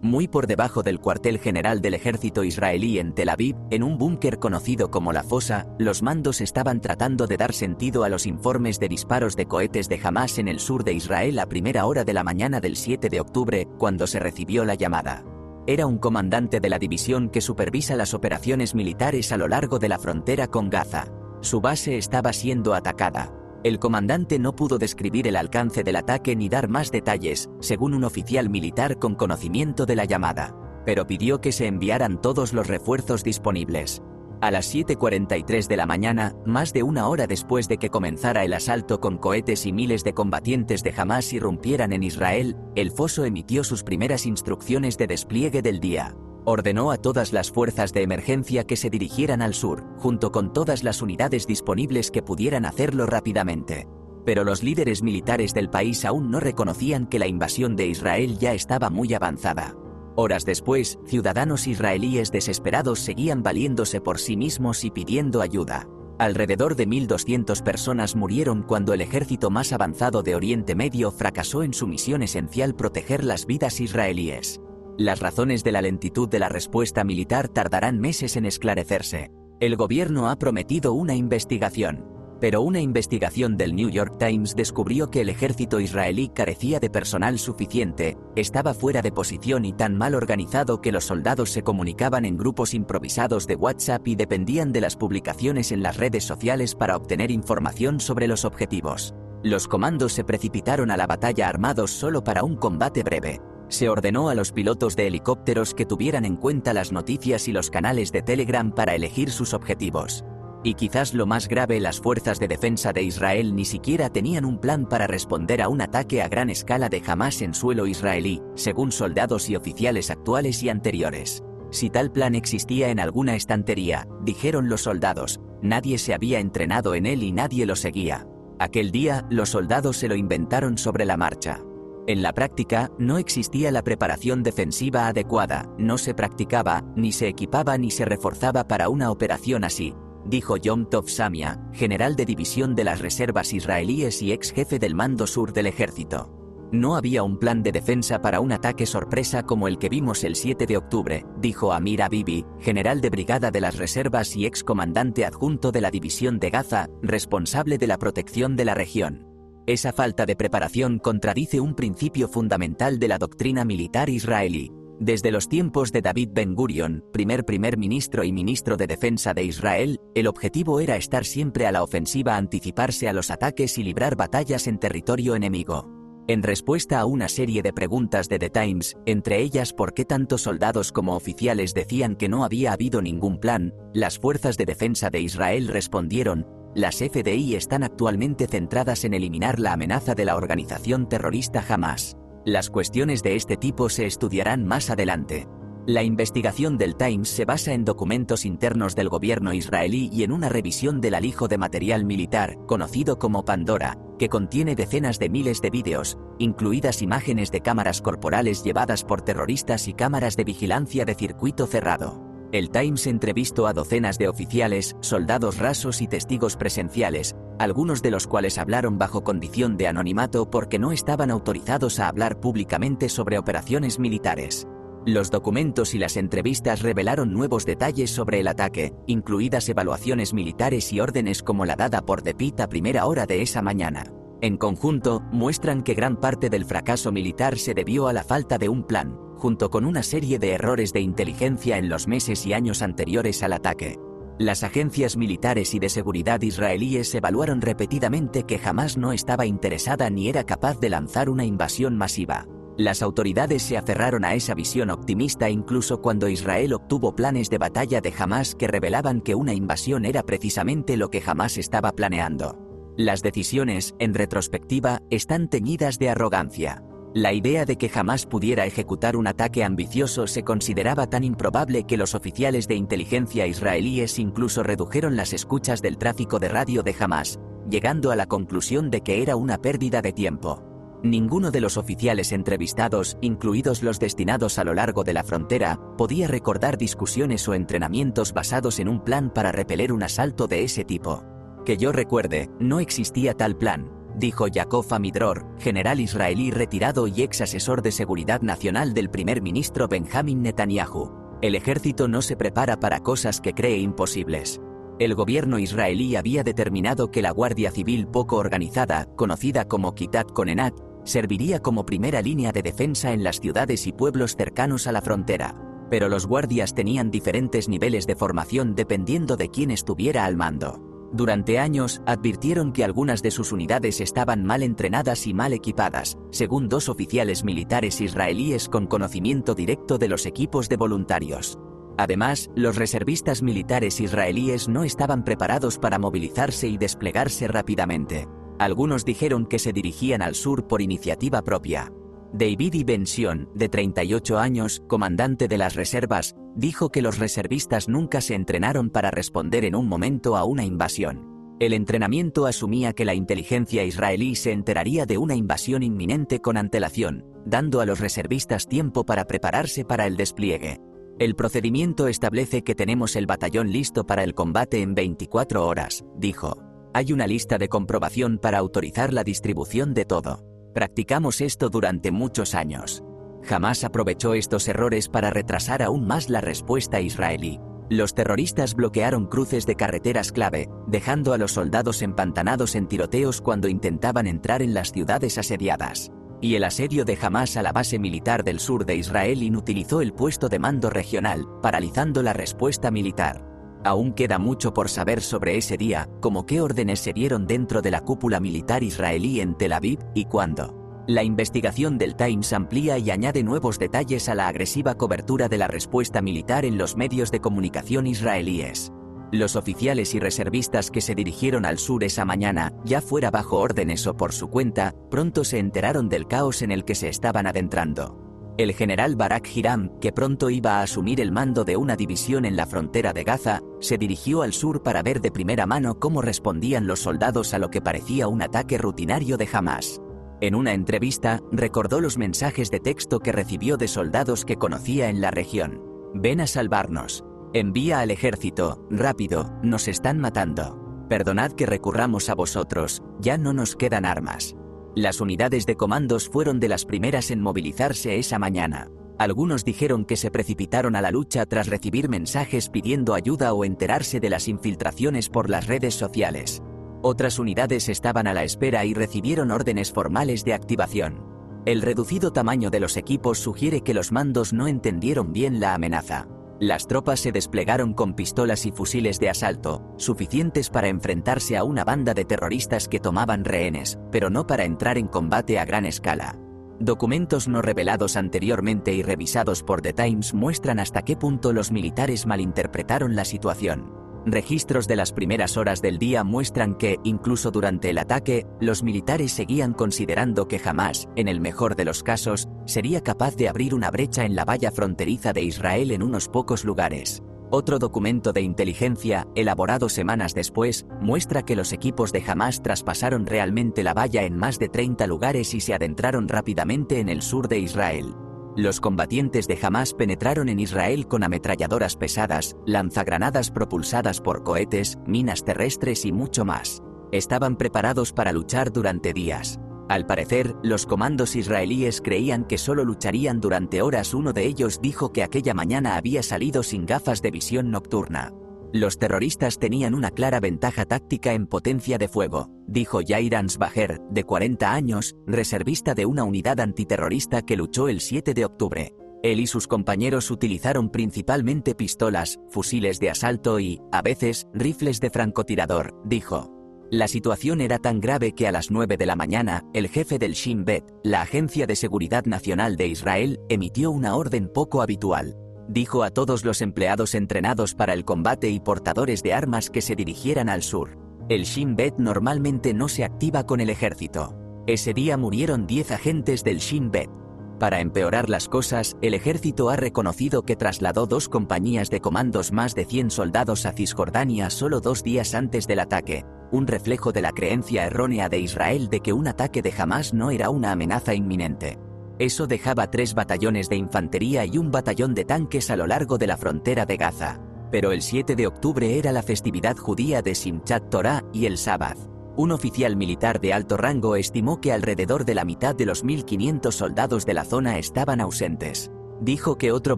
Muy por debajo del cuartel general del ejército israelí en Tel Aviv, en un búnker conocido como La Fosa, los mandos estaban tratando de dar sentido a los informes de disparos de cohetes de Hamás en el sur de Israel a primera hora de la mañana del 7 de octubre, cuando se recibió la llamada. Era un comandante de la división que supervisa las operaciones militares a lo largo de la frontera con Gaza. Su base estaba siendo atacada. El comandante no pudo describir el alcance del ataque ni dar más detalles, según un oficial militar con conocimiento de la llamada, pero pidió que se enviaran todos los refuerzos disponibles. A las 7:43 de la mañana, más de una hora después de que comenzara el asalto con cohetes y miles de combatientes de Hamás irrumpieran en Israel, el Foso emitió sus primeras instrucciones de despliegue del día. Ordenó a todas las fuerzas de emergencia que se dirigieran al sur, junto con todas las unidades disponibles que pudieran hacerlo rápidamente. Pero los líderes militares del país aún no reconocían que la invasión de Israel ya estaba muy avanzada. Horas después, ciudadanos israelíes desesperados seguían valiéndose por sí mismos y pidiendo ayuda. Alrededor de 1.200 personas murieron cuando el ejército más avanzado de Oriente Medio fracasó en su misión esencial: proteger las vidas israelíes. Las razones de la lentitud de la respuesta militar tardarán meses en esclarecerse. El gobierno ha prometido una investigación, pero una investigación del New York Times descubrió que el ejército israelí carecía de personal suficiente, estaba fuera de posición y tan mal organizado que los soldados se comunicaban en grupos improvisados de WhatsApp y dependían de las publicaciones en las redes sociales para obtener información sobre los objetivos. Los comandos se precipitaron a la batalla armados solo para un combate breve. Se ordenó a los pilotos de helicópteros que tuvieran en cuenta las noticias y los canales de Telegram para elegir sus objetivos. Y quizás lo más grave, las fuerzas de defensa de Israel ni siquiera tenían un plan para responder a un ataque a gran escala de Hamás en suelo israelí, según soldados y oficiales actuales y anteriores. Si tal plan existía en alguna estantería, dijeron los soldados, nadie se había entrenado en él y nadie lo seguía. Aquel día, los soldados se lo inventaron sobre la marcha. En la práctica, no existía la preparación defensiva adecuada, no se practicaba, ni se equipaba ni se reforzaba para una operación así, dijo Yom Tov Samia, general de división de las reservas israelíes y ex jefe del mando sur del ejército. No había un plan de defensa para un ataque sorpresa como el que vimos el 7 de octubre, dijo Amir Abibi, general de brigada de las reservas y ex comandante adjunto de la división de Gaza, responsable de la protección de la región. Esa falta de preparación contradice un principio fundamental de la doctrina militar israelí. Desde los tiempos de David Ben Gurion, primer ministro y ministro de Defensa de Israel, el objetivo era estar siempre a la ofensiva, anticiparse a los ataques y librar batallas en territorio enemigo. En respuesta a una serie de preguntas de The Times, entre ellas por qué tantos soldados como oficiales decían que no había habido ningún plan, las fuerzas de defensa de Israel respondieron: las FDI están actualmente centradas en eliminar la amenaza de la organización terrorista Hamás. Las cuestiones de este tipo se estudiarán más adelante. La investigación del Times se basa en documentos internos del gobierno israelí y en una revisión del alijo de material militar, conocido como Pandora, que contiene decenas de miles de vídeos, incluidas imágenes de cámaras corporales llevadas por terroristas y cámaras de vigilancia de circuito cerrado. El Times entrevistó a docenas de oficiales, soldados rasos y testigos presenciales, algunos de los cuales hablaron bajo condición de anonimato porque no estaban autorizados a hablar públicamente sobre operaciones militares. Los documentos y las entrevistas revelaron nuevos detalles sobre el ataque, incluidas evaluaciones militares y órdenes como la dada por The Pit a primera hora de esa mañana. En conjunto, muestran que gran parte del fracaso militar se debió a la falta de un plan, junto con una serie de errores de inteligencia en los meses y años anteriores al ataque. Las agencias militares y de seguridad israelíes evaluaron repetidamente que Hamás no estaba interesada ni era capaz de lanzar una invasión masiva. Las autoridades se aferraron a esa visión optimista incluso cuando Israel obtuvo planes de batalla de Hamás que revelaban que una invasión era precisamente lo que Hamás estaba planeando. Las decisiones, en retrospectiva, están teñidas de arrogancia. La idea de que Hamás pudiera ejecutar un ataque ambicioso se consideraba tan improbable que los oficiales de inteligencia israelíes incluso redujeron las escuchas del tráfico de radio de Hamás, llegando a la conclusión de que era una pérdida de tiempo. Ninguno de los oficiales entrevistados, incluidos los destinados a lo largo de la frontera, podía recordar discusiones o entrenamientos basados en un plan para repeler un asalto de ese tipo. Que yo recuerde, no existía tal plan, dijo Yaakov Amidror, general israelí retirado y ex asesor de seguridad nacional del primer ministro Benjamin Netanyahu. El ejército no se prepara para cosas que cree imposibles. El gobierno israelí había determinado que la Guardia Civil poco organizada, conocida como Kitat Konenat, serviría como primera línea de defensa en las ciudades y pueblos cercanos a la frontera. Pero los guardias tenían diferentes niveles de formación dependiendo de quién estuviera al mando. Durante años, advirtieron que algunas de sus unidades estaban mal entrenadas y mal equipadas, según dos oficiales militares israelíes con conocimiento directo de los equipos de voluntarios. Además, los reservistas militares israelíes no estaban preparados para movilizarse y desplegarse rápidamente. Algunos dijeron que se dirigían al sur por iniciativa propia. David Ben-Sion, de 38 años, comandante de las reservas, dijo que los reservistas nunca se entrenaron para responder en un momento a una invasión. El entrenamiento asumía que la inteligencia israelí se enteraría de una invasión inminente con antelación, dando a los reservistas tiempo para prepararse para el despliegue. El procedimiento establece que tenemos el batallón listo para el combate en 24 horas, dijo. Hay una lista de comprobación para autorizar la distribución de todo. Practicamos esto durante muchos años. Hamás aprovechó estos errores para retrasar aún más la respuesta israelí. Los terroristas bloquearon cruces de carreteras clave, dejando a los soldados empantanados en tiroteos cuando intentaban entrar en las ciudades asediadas. Y el asedio de Hamás a la base militar del sur de Israel inutilizó el puesto de mando regional, paralizando la respuesta militar. Aún queda mucho por saber sobre ese día, como qué órdenes se dieron dentro de la cúpula militar israelí en Tel Aviv y cuándo. La investigación del Times amplía y añade nuevos detalles a la agresiva cobertura de la respuesta militar en los medios de comunicación israelíes. Los oficiales y reservistas que se dirigieron al sur esa mañana, ya fuera bajo órdenes o por su cuenta, pronto se enteraron del caos en el que se estaban adentrando. El general Barak Hiram, que pronto iba a asumir el mando de una división en la frontera de Gaza, se dirigió al sur para ver de primera mano cómo respondían los soldados a lo que parecía un ataque rutinario de Hamás. En una entrevista, recordó los mensajes de texto que recibió de soldados que conocía en la región. «Ven a salvarnos. Envía al ejército, rápido, nos están matando. Perdonad que recurramos a vosotros, ya no nos quedan armas». Las unidades de comandos fueron de las primeras en movilizarse esa mañana. Algunos dijeron que se precipitaron a la lucha tras recibir mensajes pidiendo ayuda o enterarse de las infiltraciones por las redes sociales. Otras unidades estaban a la espera y recibieron órdenes formales de activación. El reducido tamaño de los equipos sugiere que los mandos no entendieron bien la amenaza. Las tropas se desplegaron con pistolas y fusiles de asalto, suficientes para enfrentarse a una banda de terroristas que tomaban rehenes, pero no para entrar en combate a gran escala. Documentos no revelados anteriormente y revisados por The Times muestran hasta qué punto los militares malinterpretaron la situación. Registros de las primeras horas del día muestran que, incluso durante el ataque, los militares seguían considerando que Hamás, en el mejor de los casos, sería capaz de abrir una brecha en la valla fronteriza de Israel en unos pocos lugares. Otro documento de inteligencia, elaborado semanas después, muestra que los equipos de Hamás traspasaron realmente la valla en más de 30 lugares y se adentraron rápidamente en el sur de Israel. Los combatientes de Hamás penetraron en Israel con ametralladoras pesadas, lanzagranadas propulsadas por cohetes, minas terrestres y mucho más. Estaban preparados para luchar durante días. Al parecer, los comandos israelíes creían que solo lucharían durante horas. Uno de ellos dijo que aquella mañana había salido sin gafas de visión nocturna. Los terroristas tenían una clara ventaja táctica en potencia de fuego, dijo Yair Ansbacher, de 40 años, reservista de una unidad antiterrorista que luchó el 7 de octubre. Él y sus compañeros utilizaron principalmente pistolas, fusiles de asalto y, a veces, rifles de francotirador, dijo. La situación era tan grave que a las 9 de la mañana, el jefe del Shin Bet, la Agencia de Seguridad Nacional de Israel, emitió una orden poco habitual. Dijo a todos los empleados entrenados para el combate y portadores de armas que se dirigieran al sur. El Shin Bet normalmente no se activa con el ejército. Ese día murieron 10 agentes del Shin Bet. Para empeorar las cosas, el ejército ha reconocido que trasladó 2 compañías de comandos más de 100 soldados a Cisjordania solo 2 días antes del ataque, un reflejo de la creencia errónea de Israel de que un ataque de Hamás no era una amenaza inminente. Eso dejaba 3 batallones de infantería y un batallón de tanques a lo largo de la frontera de Gaza. Pero el 7 de octubre era la festividad judía de Simchat Torah y el Sabbath. Un oficial militar de alto rango estimó que alrededor de la mitad de los 1.500 soldados de la zona estaban ausentes. Dijo que otro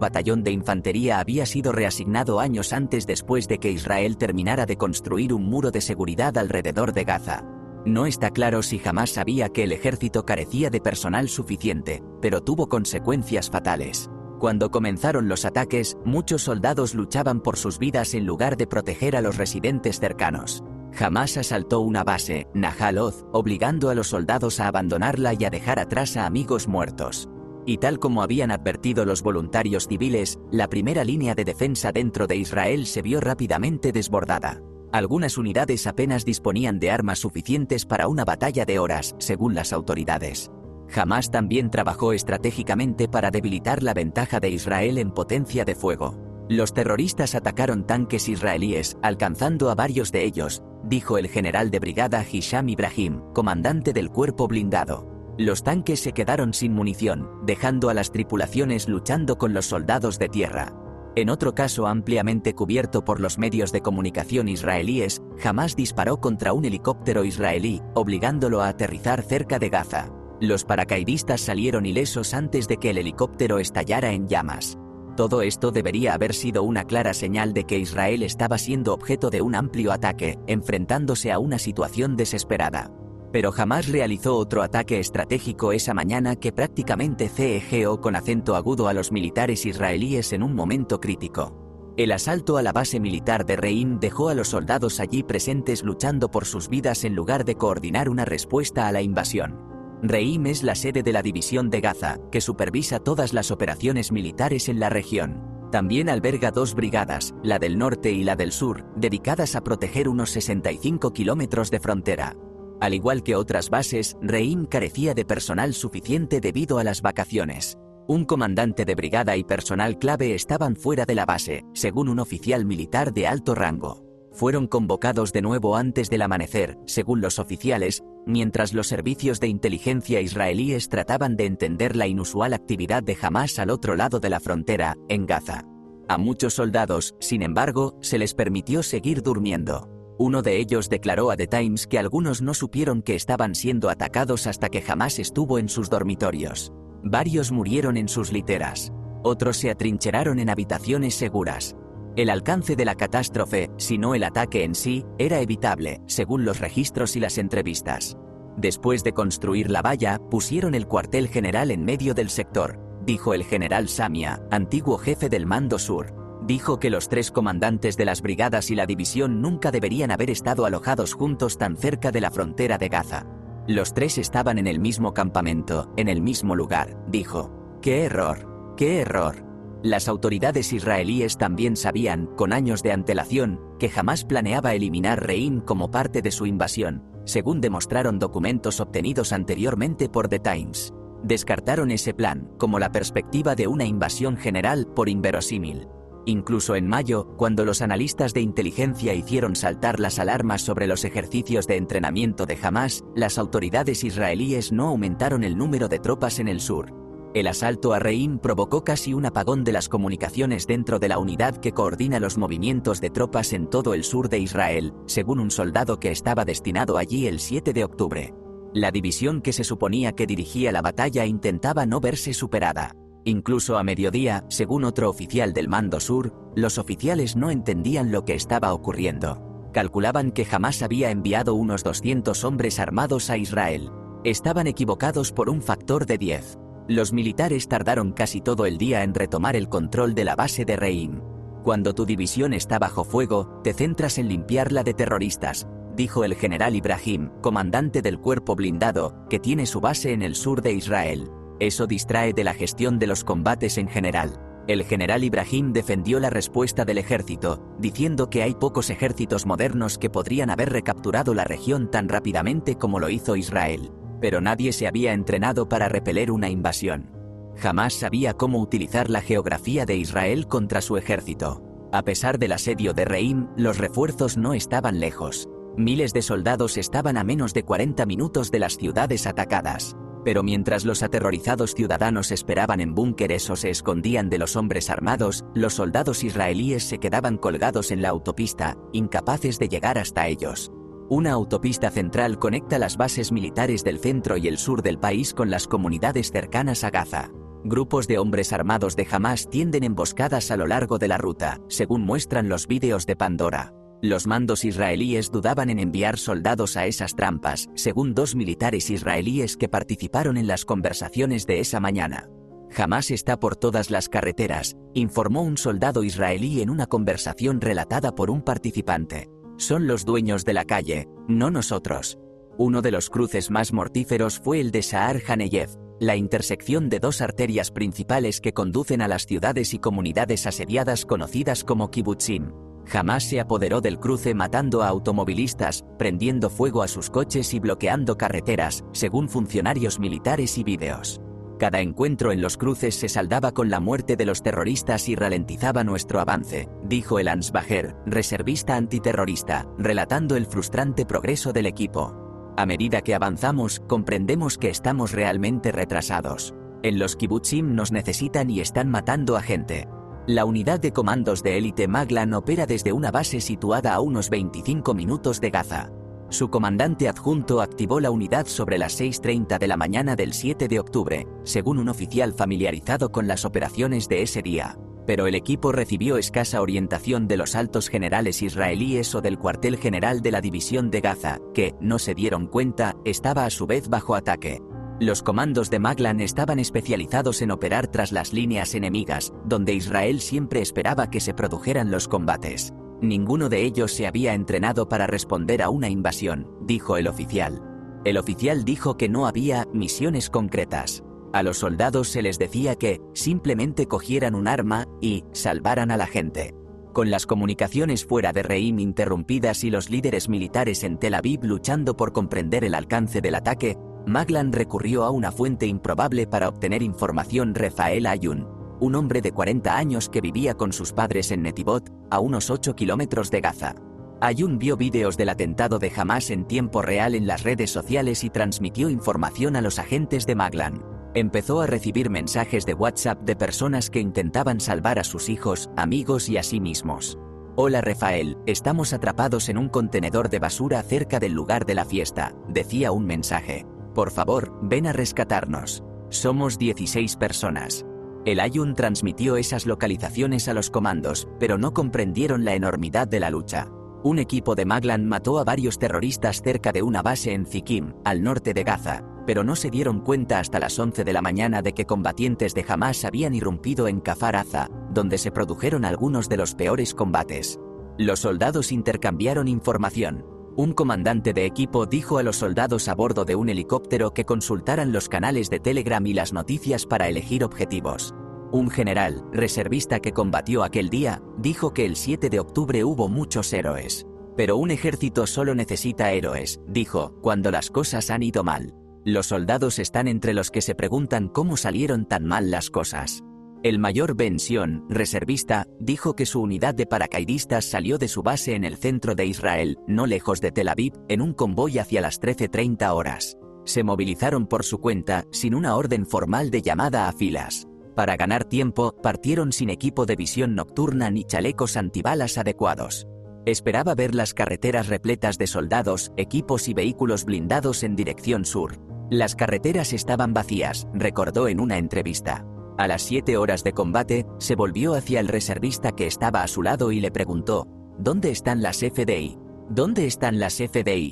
batallón de infantería había sido reasignado años antes después de que Israel terminara de construir un muro de seguridad alrededor de Gaza. No está claro si Hamás sabía que el ejército carecía de personal suficiente, pero tuvo consecuencias fatales. Cuando comenzaron los ataques, muchos soldados luchaban por sus vidas en lugar de proteger a los residentes cercanos. Hamás asaltó una base, Nahal Oz, obligando a los soldados a abandonarla y a dejar atrás a amigos muertos. Y tal como habían advertido los voluntarios civiles, la primera línea de defensa dentro de Israel se vio rápidamente desbordada. Algunas unidades apenas disponían de armas suficientes para una batalla de horas, según las autoridades. Hamás también trabajó estratégicamente para debilitar la ventaja de Israel en potencia de fuego. Los terroristas atacaron tanques israelíes, alcanzando a varios de ellos, dijo el general de brigada Hisham Ibrahim, comandante del cuerpo blindado. Los tanques se quedaron sin munición, dejando a las tripulaciones luchando con los soldados de tierra. En otro caso ampliamente cubierto por los medios de comunicación israelíes, Hamás disparó contra un helicóptero israelí, obligándolo a aterrizar cerca de Gaza. Los paracaidistas salieron ilesos antes de que el helicóptero estallara en llamas. Todo esto debería haber sido una clara señal de que Israel estaba siendo objeto de un amplio ataque, enfrentándose a una situación desesperada. Pero Hamás realizó otro ataque estratégico esa mañana que prácticamente cegeó con acento agudo a los militares israelíes en un momento crítico. El asalto a la base militar de Reim dejó a los soldados allí presentes luchando por sus vidas en lugar de coordinar una respuesta a la invasión. Reim es la sede de la División de Gaza, que supervisa todas las operaciones militares en la región. También alberga dos brigadas, la del norte y la del sur, dedicadas a proteger unos 65 kilómetros de frontera. Al igual que otras bases, Reim carecía de personal suficiente debido a las vacaciones. Un comandante de brigada y personal clave estaban fuera de la base, según un oficial militar de alto rango. Fueron convocados de nuevo antes del amanecer, según los oficiales, mientras los servicios de inteligencia israelíes trataban de entender la inusual actividad de Hamás al otro lado de la frontera, en Gaza. A muchos soldados, sin embargo, se les permitió seguir durmiendo. Uno de ellos declaró a The Times que algunos no supieron que estaban siendo atacados hasta que Hamás estuvo en sus dormitorios. Varios murieron en sus literas. Otros se atrincheraron en habitaciones seguras. El alcance de la catástrofe, si no el ataque en sí, era evitable, según los registros y las entrevistas. Después de construir la valla, pusieron el cuartel general en medio del sector, dijo el general Samia, antiguo jefe del Mando Sur. Dijo que los tres comandantes de las brigadas y la división nunca deberían haber estado alojados juntos tan cerca de la frontera de Gaza. Los tres estaban en el mismo campamento, en el mismo lugar, dijo. ¡Qué error! ¡Qué error! Las autoridades israelíes también sabían, con años de antelación, que jamás planeaba eliminar Reim como parte de su invasión, según demostraron documentos obtenidos anteriormente por The Times. Descartaron ese plan, como la perspectiva de una invasión general, por inverosímil. Incluso en mayo, cuando los analistas de inteligencia hicieron saltar las alarmas sobre los ejercicios de entrenamiento de Hamás, las autoridades israelíes no aumentaron el número de tropas en el sur. El asalto a Reim provocó casi un apagón de las comunicaciones dentro de la unidad que coordina los movimientos de tropas en todo el sur de Israel, según un soldado que estaba destinado allí el 7 de octubre. La división que se suponía que dirigía la batalla intentaba no verse superada. Incluso a mediodía, según otro oficial del Mando Sur, los oficiales no entendían lo que estaba ocurriendo. Calculaban que Hamás había enviado unos 200 hombres armados a Israel. Estaban equivocados por un factor de 10. Los militares tardaron casi todo el día en retomar el control de la base de Reim. Cuando tu división está bajo fuego, te centras en limpiarla de terroristas, dijo el general Ibrahim, comandante del cuerpo blindado, que tiene su base en el sur de Israel. Eso distrae de la gestión de los combates en general. El general Ibrahim defendió la respuesta del ejército, diciendo que hay pocos ejércitos modernos que podrían haber recapturado la región tan rápidamente como lo hizo Israel. Pero nadie se había entrenado para repeler una invasión. Jamás sabía cómo utilizar la geografía de Israel contra su ejército. A pesar del asedio de Reim, los refuerzos no estaban lejos. Miles de soldados estaban a menos de 40 minutos de las ciudades atacadas. Pero mientras los aterrorizados ciudadanos esperaban en búnkeres o se escondían de los hombres armados, los soldados israelíes se quedaban colgados en la autopista, incapaces de llegar hasta ellos. Una autopista central conecta las bases militares del centro y el sur del país con las comunidades cercanas a Gaza. Grupos de hombres armados de Hamás tienden emboscadas a lo largo de la ruta, según muestran los vídeos de Pandora. Los mandos israelíes dudaban en enviar soldados a esas trampas, según 2 militares israelíes que participaron en las conversaciones de esa mañana. Hamás está por todas las carreteras, informó un soldado israelí en una conversación relatada por un participante. Son los dueños de la calle, no nosotros. Uno de los cruces más mortíferos fue el de Sha'ar Haneyev, la intersección de 2 arterias principales que conducen a las ciudades y comunidades asediadas conocidas como kibutzim. Hamás se apoderó del cruce matando a automovilistas, prendiendo fuego a sus coches y bloqueando carreteras, según funcionarios militares y vídeos. Cada encuentro en los cruces se saldaba con la muerte de los terroristas y ralentizaba nuestro avance, dijo el Ansbacher, reservista antiterrorista, relatando el frustrante progreso del equipo. A medida que avanzamos, comprendemos que estamos realmente retrasados. En los kibutzim nos necesitan y están matando a gente. La unidad de comandos de élite Maglan opera desde una base situada a unos 25 minutos de Gaza. Su comandante adjunto activó la unidad sobre las 6:30 de la mañana del 7 de octubre, según un oficial familiarizado con las operaciones de ese día. Pero el equipo recibió escasa orientación de los altos generales israelíes o del cuartel general de la división de Gaza, que, no se dieron cuenta, estaba a su vez bajo ataque. Los comandos de Maglan estaban especializados en operar tras las líneas enemigas, donde Israel siempre esperaba que se produjeran los combates. Ninguno de ellos se había entrenado para responder a una invasión, dijo el oficial. El oficial dijo que no había misiones concretas. A los soldados se les decía que simplemente cogieran un arma y salvaran a la gente. Con las comunicaciones fuera de Reim interrumpidas y los líderes militares en Tel Aviv luchando por comprender el alcance del ataque, Maglan recurrió a una fuente improbable para obtener información. Rafael Ayun, un hombre de 40 años que vivía con sus padres en Netivot, a unos 8 kilómetros de Gaza. Ayun vio vídeos del atentado de Hamás en tiempo real en las redes sociales y transmitió información a los agentes de Maglan. Empezó a recibir mensajes de WhatsApp de personas que intentaban salvar a sus hijos, amigos y a sí mismos. «Hola Rafael, estamos atrapados en un contenedor de basura cerca del lugar de la fiesta», decía un mensaje. «Por favor, ven a rescatarnos. Somos 16 personas». El Ayun transmitió esas localizaciones a los comandos, pero no comprendieron la enormidad de la lucha. Un equipo de Maglan mató a varios terroristas cerca de una base en Zikim, al norte de Gaza, pero no se dieron cuenta hasta las 11 de la mañana de que combatientes de Hamás habían irrumpido en Kfar Aza, donde se produjeron algunos de los peores combates. Los soldados intercambiaron información. Un comandante de equipo dijo a los soldados a bordo de un helicóptero que consultaran los canales de Telegram y las noticias para elegir objetivos. Un general, reservista que combatió aquel día, dijo que el 7 de octubre hubo muchos héroes. Pero un ejército solo necesita héroes, dijo, cuando las cosas han ido mal. Los soldados están entre los que se preguntan cómo salieron tan mal las cosas. El mayor Ben Sion, reservista, dijo que su unidad de paracaidistas salió de su base en el centro de Israel, no lejos de Tel Aviv, en un convoy hacia las 13:30 horas. Se movilizaron por su cuenta, sin una orden formal de llamada a filas. Para ganar tiempo, partieron sin equipo de visión nocturna ni chalecos antibalas adecuados. Esperaba ver las carreteras repletas de soldados, equipos y vehículos blindados en dirección sur. Las carreteras estaban vacías, recordó en una entrevista. A las 7 horas de combate, se volvió hacia el reservista que estaba a su lado y le preguntó: ¿Dónde están las FDI? ¿Dónde están las FDI?